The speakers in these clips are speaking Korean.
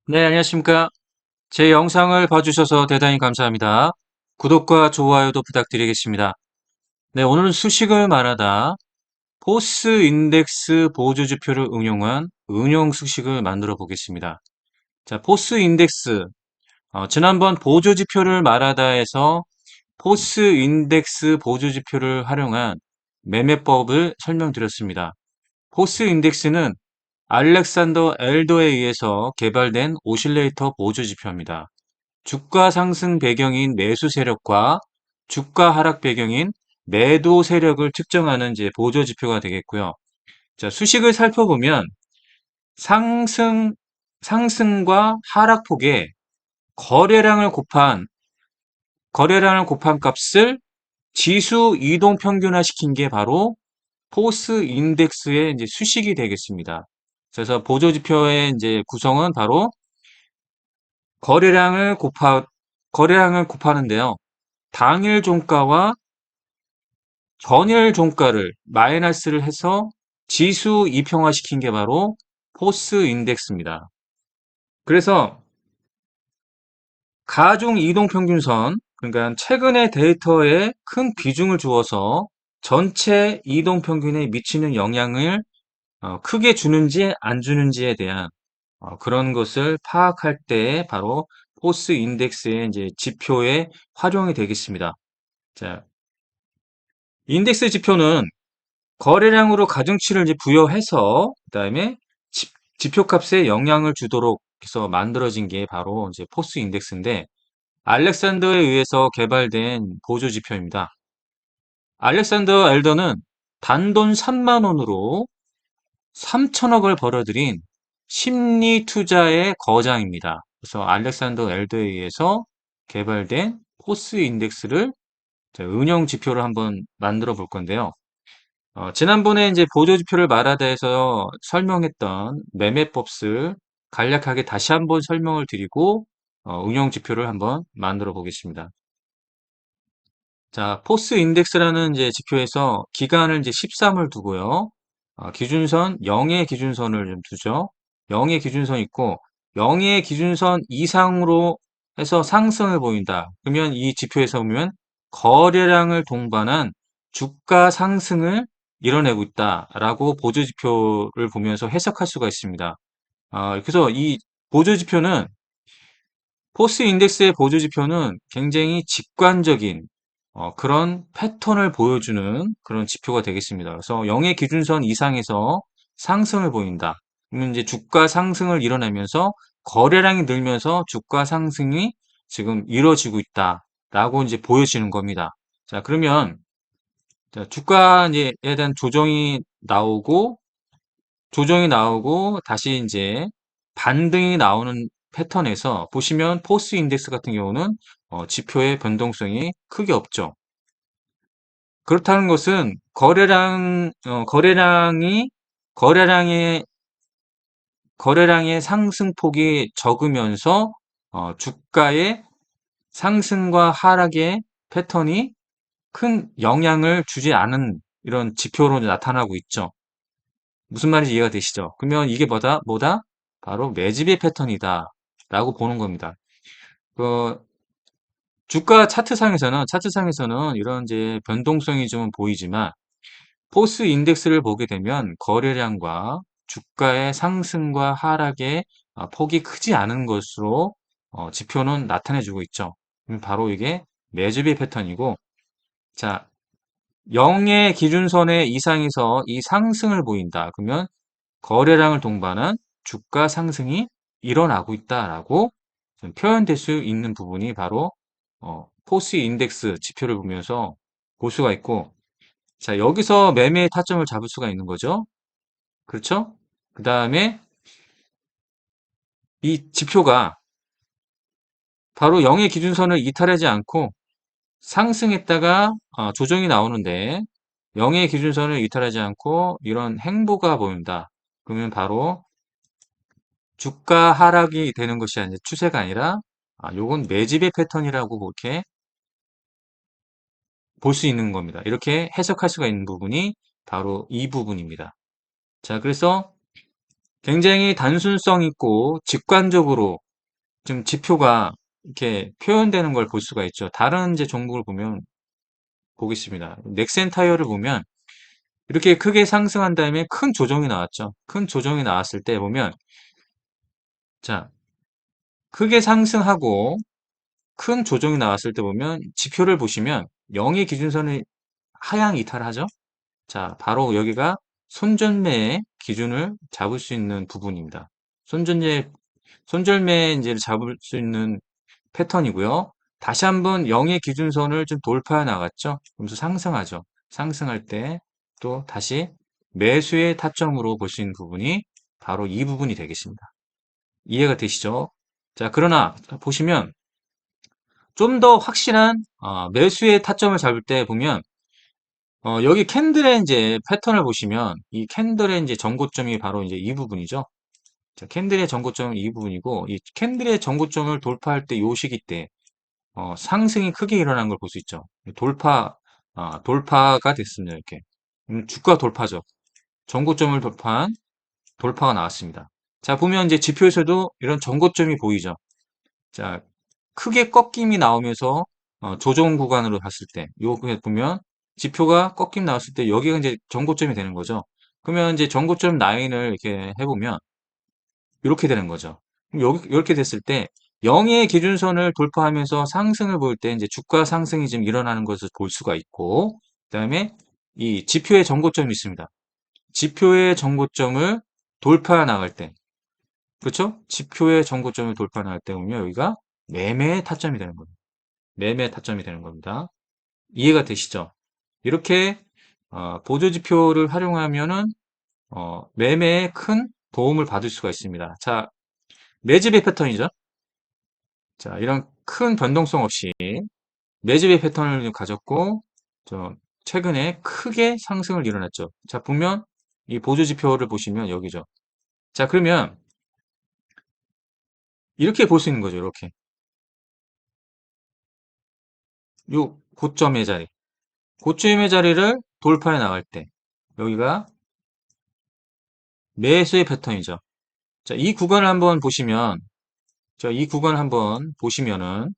네, 안녕하십니까. 제 영상을 봐주셔서 대단히 감사합니다. 구독과 좋아요도 부탁드리겠습니다. 네, 오늘은 수식을 말하다 포스 인덱스 보조지표를 응용한 응용 수식을 만들어 보겠습니다. 자, 포스 인덱스. 지난번 보조지표를 말하다에서 포스 인덱스 보조지표를 활용한 매매법을 설명드렸습니다. 포스 인덱스는 알렉산더 엘더에 의해서 개발된 오실레이터 보조지표입니다. 주가 상승 배경인 매수 세력과 주가 하락 배경인 매도 세력을 측정하는 이제 보조 지표가 되겠고요. 자, 수식을 살펴보면 상승과 하락폭에 거래량을 곱한 값을 지수 이동 평균화 시킨 게 바로 포스 인덱스의 이제 수식이 되겠습니다. 그래서 보조 지표의 이제 구성은 바로 거래량을 곱하는데요. 당일 종가와 전일 종가를 마이너스를 해서 지수 이평화시킨 게 바로 포스 인덱스입니다. 그래서 가중 이동평균선, 그러니까 최근의 데이터에 큰 비중을 주어서 전체 이동평균에 미치는 영향을 크게 주는지 안 주는지에 대한 그런 것을 파악할 때 바로 포스 인덱스의 이제 지표의 활용이 되겠습니다. 자, 인덱스 지표는 거래량으로 가중치를 이제 부여해서 그다음에 지표값에 영향을 주도록 해서 만들어진 게 바로 이제 포스 인덱스인데 알렉산더에 의해서 개발된 보조 지표입니다. 알렉산더 엘더는 단돈 3만 원으로 3천억을 벌어들인 심리 투자의 거장입니다. 그래서 알렉산더 엘더에 의해서 개발된 포스 인덱스를 운영 지표를 한번 만들어 볼 건데요. 지난번에 이제 보조지표를 말하다해서 설명했던 매매법을 간략하게 다시 한번 설명을 드리고 운영지표를 한번 만들어 보겠습니다. 자, 포스 인덱스라는 이제 지표에서 기간을 이제 13을 두고요. 기준선 0의 기준선을 좀 두죠. 0의 기준선 있고 0의 기준선 이상으로 해서 상승을 보인다. 그러면 이 지표에서 보면 거래량을 동반한 주가 상승을 이뤄내고 있다라고 보조지표를 보면서 해석할 수가 있습니다. 그래서 이 보조지표는 포스 인덱스의 보조지표는 굉장히 직관적인 그런 패턴을 보여주는 그런 지표가 되겠습니다. 그래서 0의 기준선 이상에서 상승을 보인다. 그러면 이제 주가 상승을 이뤄내면서 거래량이 늘면서 주가 상승이 지금 이루어지고 있다라고 이제 보여지는 겁니다. 자, 그러면 자, 주가에 대한 조정이 나오고 다시 이제 반등이 나오는 패턴에서 보시면 포스 인덱스 같은 경우는 지표의 변동성이 크게 없죠. 그렇다는 것은 거래량의 상승폭이 적으면서 주가의 상승과 하락의 패턴이 큰 영향을 주지 않은 이런 지표로 나타나고 있죠. 무슨 말인지 이해가 되시죠? 그러면 이게 뭐다? 바로 매집의 패턴이다. 라고 보는 겁니다. 그, 주가 차트상에서는 이런 이제 변동성이 좀 보이지만, 포스 인덱스를 보게 되면 거래량과 주가의 상승과 하락의 폭이 크지 않은 것으로 지표는 나타내주고 있죠. 바로 이게 매집의 패턴이고, 자, 0의 기준선의 이상에서 이 상승을 보인다. 그러면 거래량을 동반한 주가 상승이 일어나고 있다라고 표현될 수 있는 부분이 바로 포스 인덱스 지표를 보면서 볼 수가 있고, 자, 여기서 매매의 타점을 잡을 수가 있는 거죠. 그렇죠? 그 다음에 이 지표가 바로 0의 기준선을 이탈하지 않고 상승했다가 조정이 나오는데 0의 기준선을 이탈하지 않고 이런 행보가 보인다. 그러면 바로 주가 하락이 되는 것이 아니라 추세가 아니라 요건 매집의 패턴이라고 그렇게 볼 수 있는 겁니다. 이렇게 해석할 수가 있는 부분이 바로 이 부분입니다. 자, 그래서 굉장히 단순성 있고 직관적으로 좀 지표가 이렇게 표현되는 걸 볼 수가 있죠. 다른 이제 종목을 보면 보겠습니다. 넥센 타이어를 보면 이렇게 크게 상승한 다음에 큰 조정이 나왔죠. 큰 조정이 나왔을 때 보면 자, 크게 상승하고 큰 조정이 나왔을 때 보면 지표를 보시면 0의 기준선을 하향 이탈하죠. 자, 바로 여기가 손절매의 기준을 잡을 수 있는 부분입니다. 손절매 이제 잡을 수 있는 패턴이고요. 다시 한번 0의 기준선을 좀 돌파해 나갔죠. 그러면서 상승하죠. 상승할 때 또 다시 매수의 타점으로 볼 수 있는 부분이 바로 이 부분이 되겠습니다. 이해가 되시죠? 자, 그러나 보시면 좀 더 확실한 매수의 타점을 잡을 때 보면 여기 캔들의 이제 패턴을 보시면 이 캔들의 이제 전고점이 바로 이제 이 부분이죠. 자, 캔들의 전고점은 이 부분이고 이 캔들의 전고점을 돌파할 때 요 시기 때 상승이 크게 일어난 걸 볼 수 있죠. 돌파가 됐습니다. 이렇게. 주가 돌파죠. 전고점을 돌파한 돌파가 나왔습니다. 자, 보면 이제 지표에서도 이런 전고점이 보이죠. 자, 크게 꺾임이 나오면서 조정 구간으로 봤을 때, 요게 보면 지표가 꺾임 나왔을 때 여기가 이제 전고점이 되는 거죠. 그러면 이제 전고점 라인을 이렇게 해보면 이렇게 되는 거죠. 그럼 여기 이렇게 됐을 때 0의 기준선을 돌파하면서 상승을 볼 때 이제 주가 상승이 지금 일어나는 것을 볼 수가 있고, 그다음에 이 지표의 전고점이 있습니다. 지표의 전고점을 돌파 나갈 때, 그렇죠? 지표의 전고점을 돌파 나갈 때 보면 여기가 매매의 타점이 되는 겁니다. 매매 타점이 되는 겁니다. 이해가 되시죠? 이렇게 보조 지표를 활용하면은 매매에 큰 도움을 받을 수가 있습니다. 자, 매집의 패턴이죠. 자, 이런 큰 변동성 없이 매집의 패턴을 가졌고, 최근에 크게 상승을 일어났죠. 자, 보면 이 보조 지표를 보시면 여기죠. 자, 그러면 이렇게 볼 수 있는 거죠. 이렇게. 요 고점의 자리. 고점의 자리를 돌파해 나갈 때 여기가 매수의 패턴이죠. 자, 이 구간을 한번 보시면 이 구간을 한번 보시면은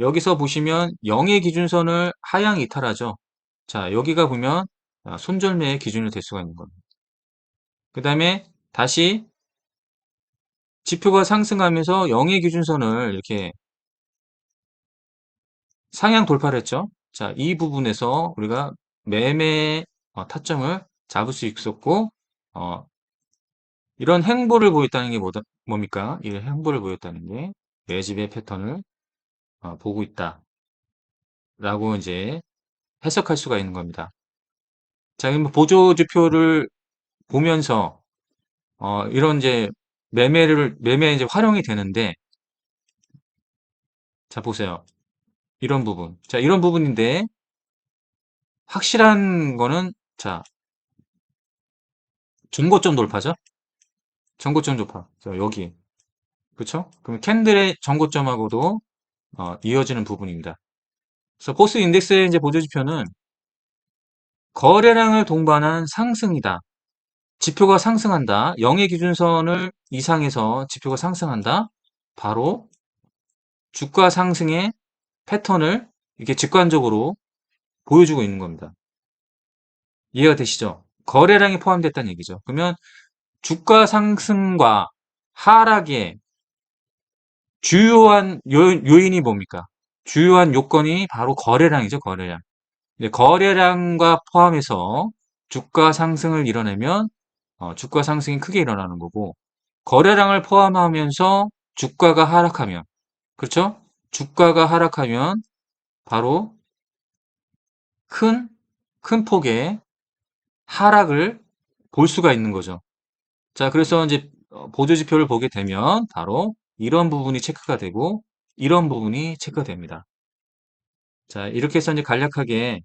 여기서 보시면 0의 기준선을 하향 이탈하죠. 자, 여기가 보면 손절매의 기준이 될 수가 있는 겁니다. 그 다음에 다시 지표가 상승하면서 0의 기준선을 이렇게 상향 돌파를 했죠. 자, 이 부분에서 우리가 매매 타점을 잡을 수 있었고, 어, 이런 행보를 보였다는 게 뭡니까? 이 행보를 보였다는 게 매집의 패턴을 보고 있다라고 이제 해석할 수가 있는 겁니다. 자, 그럼 보조 지표를 보면서 이런 이제 매매 이제 활용이 되는데, 자, 보세요. 이런 부분. 자, 이런 부분인데, 확실한 거는, 자, 전고점 돌파죠? 전고점 돌파. 자, 여기. 그쵸? 그럼 캔들의 전고점하고도 이어지는 부분입니다. 그래서 코스 인덱스의 이제 보조지표는 거래량을 동반한 상승이다. 지표가 상승한다. 0의 기준선을 이상해서 지표가 상승한다. 바로 주가 상승의 패턴을 이렇게 직관적으로 보여주고 있는 겁니다. 이해가 되시죠? 거래량이 포함됐다는 얘기죠. 그러면 주가 상승과 하락의 주요한 요인이 뭡니까? 주요한 요건이 바로 거래량이죠, 거래량. 거래량과 포함해서 주가 상승을 이뤄내면 주가 상승이 크게 일어나는 거고, 거래량을 포함하면서 주가가 하락하면, 그렇죠? 주가가 하락하면 바로 큰, 큰 폭의 하락을 볼 수가 있는 거죠. 자, 그래서 이제 보조 지표를 보게 되면 바로 이런 부분이 체크가 되고 이런 부분이 체크가 됩니다. 자, 이렇게 해서 이제 간략하게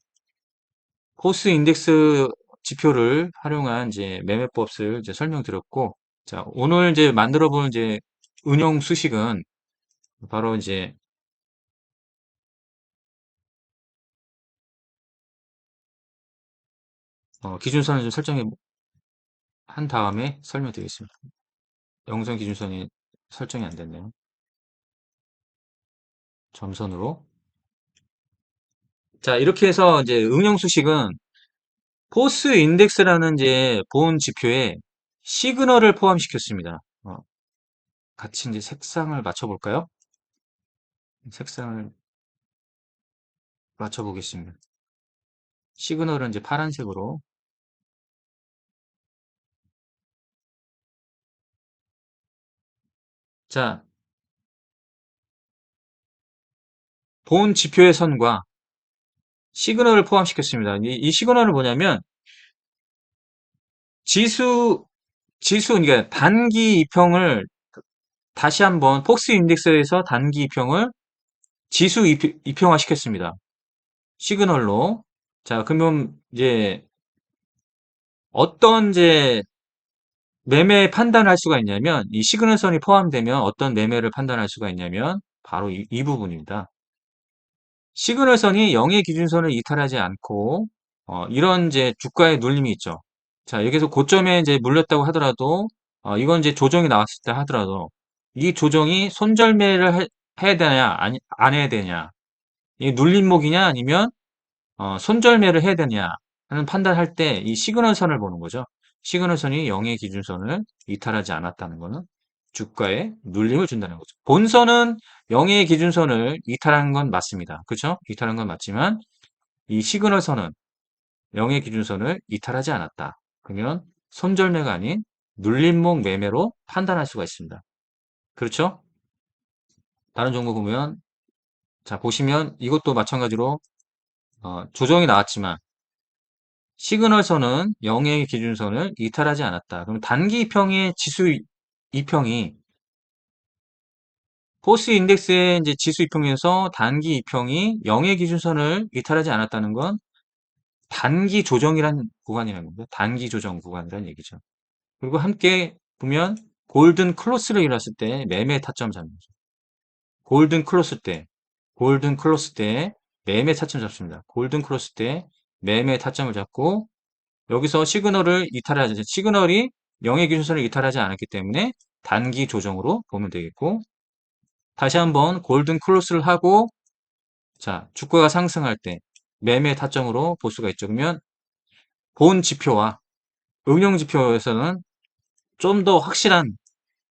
코스 인덱스 지표를 활용한 이제 매매법을 이제 설명드렸고, 자, 오늘 이제 만들어 볼 이제 응용 수식은 바로 이제 기준선을 좀 설정해 한 다음에 설명드리겠습니다. 영선 기준선이 설정이 안 됐네요. 점선으로. 자, 이렇게 해서 이제 응용 수식은 포스 인덱스라는 이제 본 지표에 시그널을 포함시켰습니다. 같이 이제 색상을 맞춰볼까요? 색상을 맞춰보겠습니다. 시그널은 이제 파란색으로. 자, 본 지표의 선과 시그널을 포함시켰습니다. 이 시그널은 뭐냐면 지수, 그러니까 단기 이평을 다시 한번 폭스 인덱스에서 단기 이평을 지수 이평화 시켰습니다. 시그널로. 자, 그러면 이제 어떤 이제 매매 판단을 할 수가 있냐면 이 시그널선이 포함되면 어떤 매매를 판단할 수가 있냐면 바로 이 부분입니다. 시그널선이 0의 기준선을 이탈하지 않고 이런 이제 주가의 눌림이 있죠. 자, 여기서 고점에 이제 물렸다고 하더라도 이건 이제 조정이 나왔을 때 하더라도 이 조정이 손절매를 해야 되냐 아니 안 해야 되냐 이 눌림목이냐 아니면 손절매를 해야 되냐 하는 판단할 때 이 시그널선을 보는 거죠. 시그널선이 0의 기준선을 이탈하지 않았다는 것은 주가에 눌림을 준다는 거죠. 본선은 0의 기준선을 이탈한 건 맞습니다. 그렇죠? 이탈한 건 맞지만 이 시그널선은 0의 기준선을 이탈하지 않았다. 그러면 손절매가 아닌 눌림목 매매로 판단할 수가 있습니다. 그렇죠? 다른 종목 보면 자 보시면 이것도 마찬가지로 조정이 나왔지만 시그널선은 0의 기준선을 이탈하지 않았다. 그럼 단기 이평의 지수 이평이 포스 인덱스의 이제 지수 이평에서 단기 이평이 0의 기준선을 이탈하지 않았다는 건 단기 조정이란 구간이라는 겁니다. 단기 조정 구간이라는 얘기죠. 그리고 함께 보면 골든 클로스를 이뤘을 때 매매 타점 잡는 거죠. 골든 클로스 때 매매 타점 잡습니다. 골든 클로스 때 매매 타점을 잡고 여기서 시그널이 0의 기준선을 이탈하지 않았기 때문에 단기 조정으로 보면 되겠고 다시 한번 골든 클로스를 하고 자 주가가 상승할 때 매매 타점으로 볼 수가 있죠. 그러면 본 지표와 응용 지표에서는 좀 더 확실한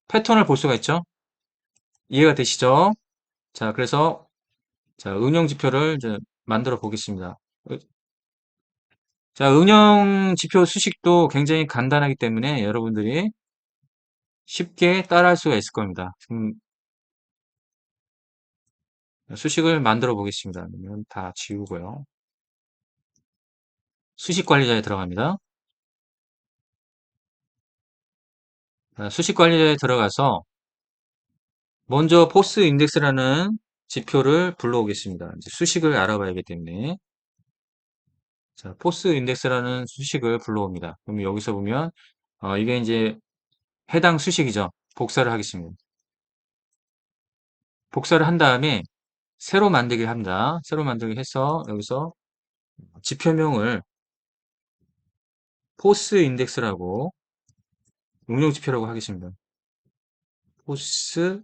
패턴을 볼 수가 있죠. 이해가 되시죠? 자 그래서 자 응용 지표를 이제 만들어 보겠습니다. 자 응용 지표 수식도 굉장히 간단하기 때문에 여러분들이 쉽게 따라할 수가 있을 겁니다. 수식을 만들어 보겠습니다. 그러면 다 지우고요. 수식 관리자에 들어갑니다. 수식 관리자에 들어가서 먼저 포스 인덱스라는 지표를 불러오겠습니다. 이제 수식을 알아봐야 하기 때문에 자, 포스 인덱스라는 수식을 불러옵니다. 그럼 여기서 보면 이게 이제 해당 수식이죠. 복사를 하겠습니다. 복사를 한 다음에 새로 만들기 합니다. 새로 만들기 해서 여기서 지표명을 포스 인덱스라고 응용 지표라고 하겠습니다. 포스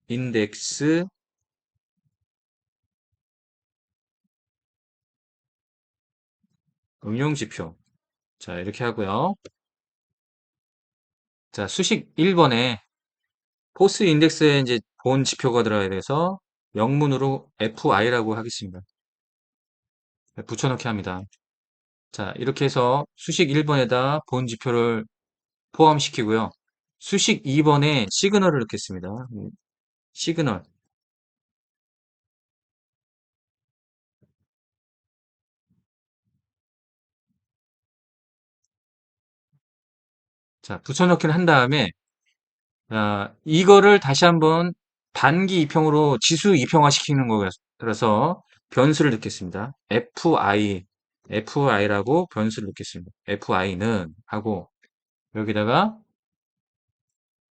인덱스 응용 지표. 자, 이렇게 하고요. 자, 수식 1번에 포스 인덱스에 이제 본 지표가 들어가야 돼서 영문으로 FI라고 하겠습니다. 붙여넣기 합니다. 자, 이렇게 해서 수식 1번에다 본 지표를 포함시키고요. 수식 2번에 시그널을 넣겠습니다. 시그널. 자, 붙여넣기를 한 다음에 이거를 다시 한번 단기 이평으로 지수 이평화 시키는 거라서 변수를 넣겠습니다. FI라고 변수를 넣겠습니다. FI는 하고 여기다가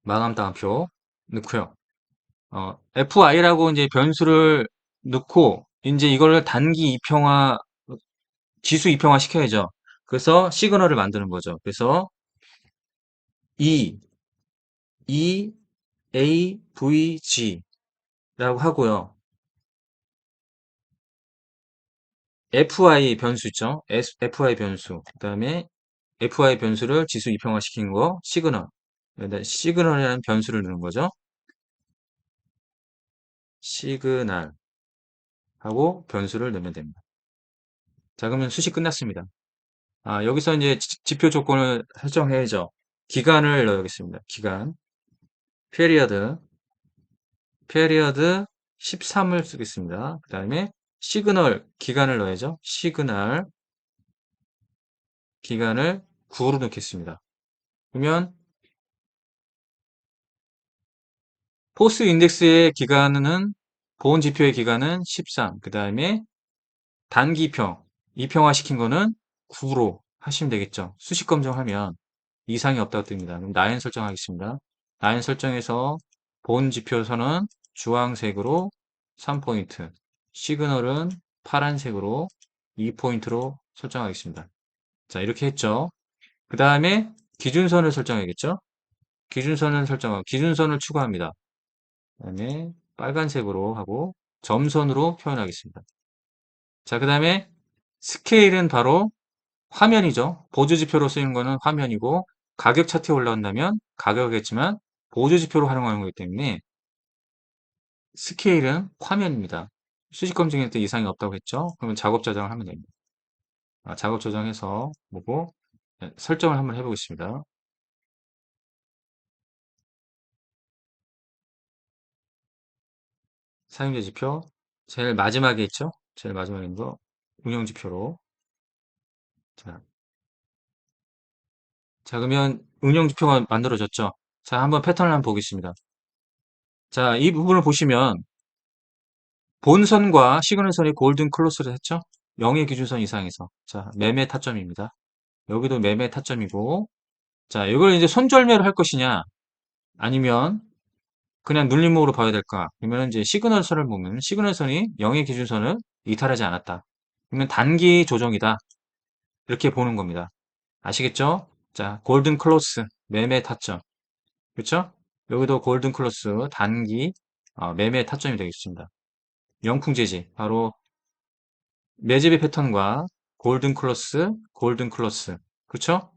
마감 따옴표 넣고요. FI라고 이제 변수를 넣고 이제 이걸 단기 이평화 지수 이평화 시켜야죠. 그래서 시그널을 만드는 거죠. 그래서 E, EAVG라고 하고요. FI 변수 있죠? FI 변수. 그 다음에 FI 변수를 지수 이평화시킨 거, 시그널. 여기다 시그널이라는 변수를 넣는 거죠. 시그널 하고 변수를 넣으면 됩니다. 자, 그러면 수식 끝났습니다. 여기서 이제 지표 조건을 설정해야죠. 기간을 넣어야겠습니다. 기간. period 13을 쓰겠습니다. 그 다음에 시그널 기간을 넣어야죠. 시그널 기간을 9로 넣겠습니다. 그러면 포스 인덱스의 기간은 보온 지표의 기간은 13. 그 다음에 단기평 이평화 시킨 거는 9로 하시면 되겠죠. 수식 검정하면 이상이 없다고 뜹니다. 그럼 나인 설정하겠습니다. 나인 설정해서 본 지표선은 주황색으로 3포인트, 시그널은 파란색으로 2포인트로 설정하겠습니다. 자, 이렇게 했죠. 그 다음에 기준선을 설정해야겠죠. 기준선을 추가합니다. 그 다음에 빨간색으로 하고 점선으로 표현하겠습니다. 자, 그 다음에 스케일은 바로 화면이죠. 보조지표로 쓰이는 거는 화면이고 가격 차트에 올라온다면 가격이겠지만 보조지표로 활용하는 거기 때문에 스케일은 화면입니다. 수직 검증할 때 이상이 없다고 했죠. 그러면 작업 저장을 하면 됩니다. 작업 저장해서 보고 설정을 한번 해보겠습니다. 사용자 지표 제일 마지막에 있죠. 제일 마지막에 있는 거 운영 지표로 자, 그러면 운영 지표가 만들어졌죠. 자, 한번 패턴을 한번 보겠습니다. 자, 이 부분을 보시면 본선과 시그널선이 골든 클로스를 했죠? 0의 기준선 이상에서. 자, 매매 타점입니다. 여기도 매매 타점이고, 자, 이걸 이제 손절매를 할 것이냐, 아니면 그냥 눌림목으로 봐야 될까? 그러면 이제 시그널선을 보면 시그널선이 0의 기준선을 이탈하지 않았다. 그러면 단기 조정이다. 이렇게 보는 겁니다. 아시겠죠? 자, 골든 클로스, 매매 타점. 그렇죠? 여기도 골든 클로스, 단기, 매매 타점이 되겠습니다. 영풍재지, 바로 매집의 패턴과 골든 클로스. 그쵸?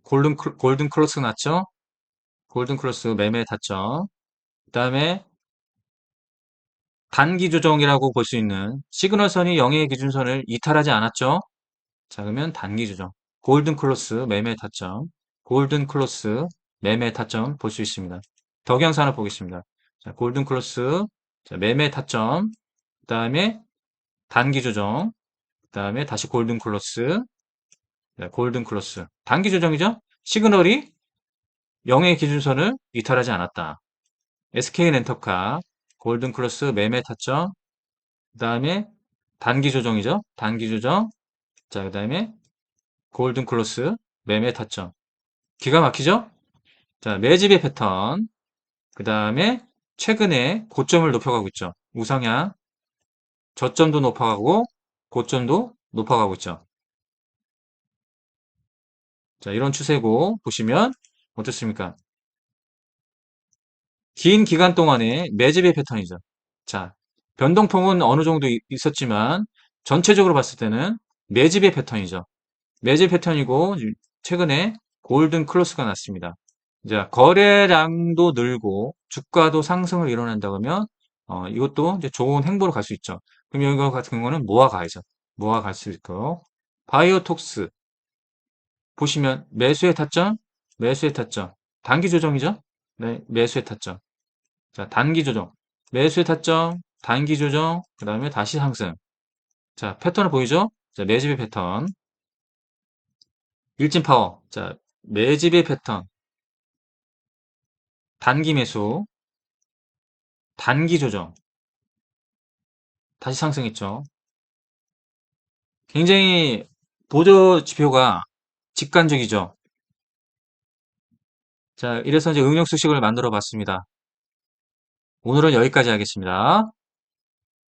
골든 클로스 났죠? 골든 클로스 매매 타점. 그 다음에 단기 조정이라고 볼 수 있는 시그널선이 0의 기준선을 이탈하지 않았죠? 자, 그러면 단기 조정. 골든 클로스 매매 타점. 골든 클로스 매매 타점 볼 수 있습니다. 덕양산업 보겠습니다. 자, 골든 클로스. 자, 매매 타점. 그 다음에 단기 조정. 그 다음에 다시 골든 클로스. 네, 골든 클로스. 단기 조정이죠? 시그널이 0의 기준선을 이탈하지 않았다. SK 렌터카, 골든 클로스 매매 타점, 그 다음에 단기 조정이죠? 단기 조정. 자, 그 다음에 골든 클로스 매매 타점. 기가 막히죠? 자, 매집의 패턴. 그 다음에 최근에 고점을 높여가고 있죠. 우상향. 저점도 높아가고 고점도 높아가고 있죠. 자, 이런 추세고 보시면 어떻습니까? 긴 기간 동안의 매집의 패턴이죠. 자, 변동폭은 어느 정도 있었지만 전체적으로 봤을 때는 매집의 패턴이죠. 매집 패턴이고 최근에 골든 클로스가 났습니다. 자, 거래량도 늘고 주가도 상승을 일어난다 그러면 이것도 이제 좋은 행보로 갈 수 있죠. 그럼 이거 같은 경우는 모아가야죠. 모아갈 수 있고 바이오톡스 보시면 매수의 타점, 매수의 타점, 단기 조정이죠. 네, 매수의 타점. 자, 단기 조정. 매수의 타점, 단기 조정, 그 다음에 다시 상승. 자, 패턴을 보이죠? 자, 매집의 패턴. 일진 파워. 자, 매집의 패턴. 단기 매수, 단기 조정. 다시 상승했죠. 굉장히 보조 지표가 직관적이죠. 자, 이래서 이제 응용 수식을 만들어 봤습니다. 오늘은 여기까지 하겠습니다.